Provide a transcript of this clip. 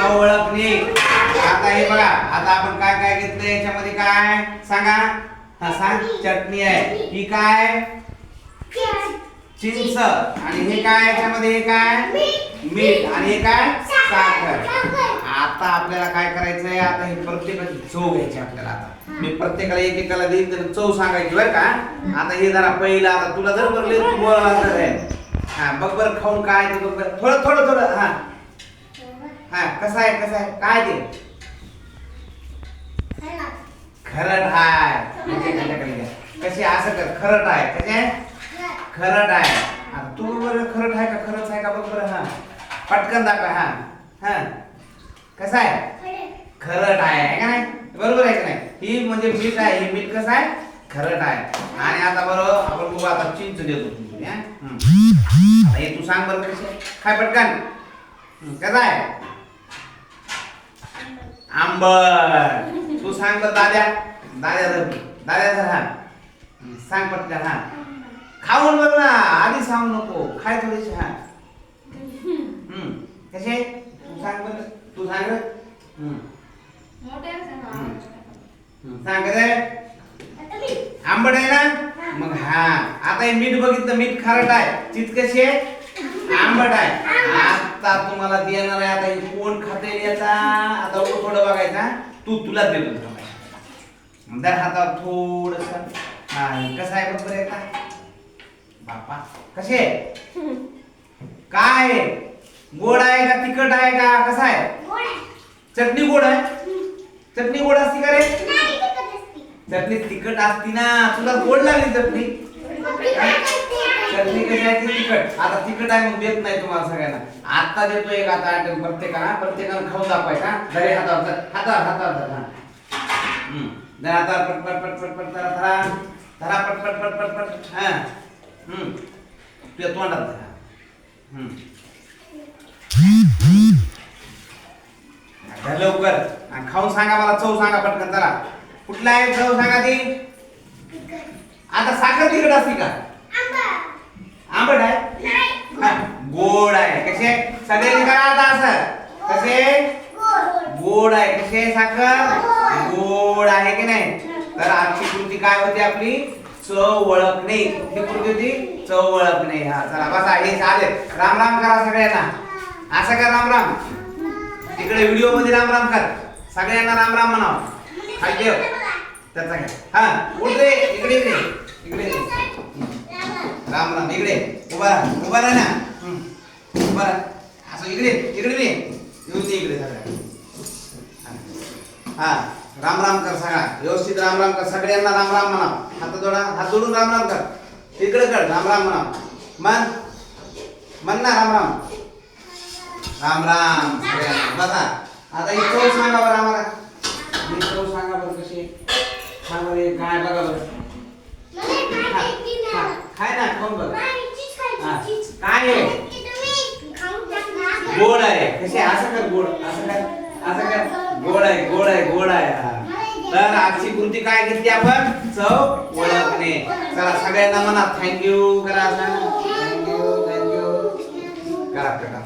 चव ओळखणे. आता हे बघा, आता आपण काय काय घेतलं याच्यामध्ये, काय सांगा. हा सांग. चटणी आहे, ही काय चिंच, आणि हे काय याच्यामध्ये, हे काय मीठ, आणि हे काय साखर. आता आपल्याला काय करायचंय, आता हे प्रत्येकाची चव घ्यायची आपल्याला. आता मी प्रत्येकाला एकेकाला देईन तर चव सांगायची बरं का. आता हे जरा पहिला, आता तुला जर बरले तू बोलायला आहे. हा बघ बरं खाऊन काय ते बघ बरं, थोडं थोडं थोडं. हा हा कसं आहे, कसं आहे, काय ते खरट आहे. कशी असं कर, खरट आहे. कसे खरट आहे. आता तू बरं खरट आहे का खरच आहे का बघ बरं. हा पटकन दाखव. हा हा कसं आहे, खरट आहे का नाही, बरोबर आहे का नाही. ही म्हणजे मीठ आहे, हे मीठ कसं आहे, खरट आहे. आणि आता बरोबर आपण बघू, आता चिंच देतो तुला. हे तू सांग बरं कसे काय पटकन. कसं आहे, आंबट. तू सांग तर दाद्या, दाद्या धर. हा सांग पटकन. हा खाऊन बघ ना, आधी सांगू नको, खाय थोडीशी. हा कसे तू सांग बरं, तू सांग सांग आंबट आहे ना. मग हा आता हे मीठ बघितलं, मीठ खारट आहे, चिंच कशी आहे, आंबट आहे. आता तुम्हाला देणार आहे, आता हे कोण खाते याचा. आता थोडं बघायचा, तुला देतो दर हातावर थोडस. हा कसं आहे बघ बरं का बापा. कसे काय, गोड आहे का तिखट आहे का, कसं आहे. चटणी गोड आहे, चटणी गोड असती का रे. चटणी तिखट असती ना, तुला गोड लागली चटणी. चटणी कशी आहे, तिखट. आता तिखट आहे मग देत नाही तुम्हाला सगळ्यांना. आता देतो एक, आता आयटम प्रत्येकाला खाऊ दाखवायचा. घरी हातावर हातावर जरा हातावर पट पट पट पट पट धरा धरा पट पट पट पट पट. हा तुझ्या तोंडात धरा. लवकर खाऊन सांगा, मला चव सांगा पटकन. चला कुठला आहे चव सांगा ती. आता साखर तिखट असते का, आंबट आहे, गोड आहे. कसे सगळे करा आता असं, कसे गोड आहे. कसे साखर गोड आहे की नाही. तर आजची कृती काय होती आपली, चव ओळखणे. कुठली कृती होती, चव ओळखणे. हा चला बसा, हे झाले. राम राम करा सगळ्यांना. असं कर राम राम, तिकडे व्हिडिओ मध्ये राम राम कर, सगळ्यांना राम राम म्हणाव. खाली ठेव त्याचा घ्या. हा उठ रे, इकडे इकडे इकडे. राम राम, इकडे उभा राहा ना. उभा राहा असं, इकडे इकडे रे, येऊन दे इकडे सगळ्या. हा राम राम कर सगळा व्यवस्थित. राम राम कर, सगळ्यांना राम राम म्हणाव. हात जोडून राम राम कर. इकडे कर, राम राम म्हणाव. मन ना राम राम. राम राम सगळ्यांना. बसा आता ही चव सांगा बरं आम्हाला. ही चव सांगा बरं कशी सांगा बरं. काय बघा बरं, खाय ना, खाऊन बघ. काय आहे, गोड आहे. कसे असं कर, गोड असं कर, असं कर. गोड आहे, गोड आहे, गोड आहे. तर आजची कृती काय घेतली आपण, चव ओळखणे. चला सगळ्यांना म्हणा थँक्यू करा. थँक्यू थँक्यू करा.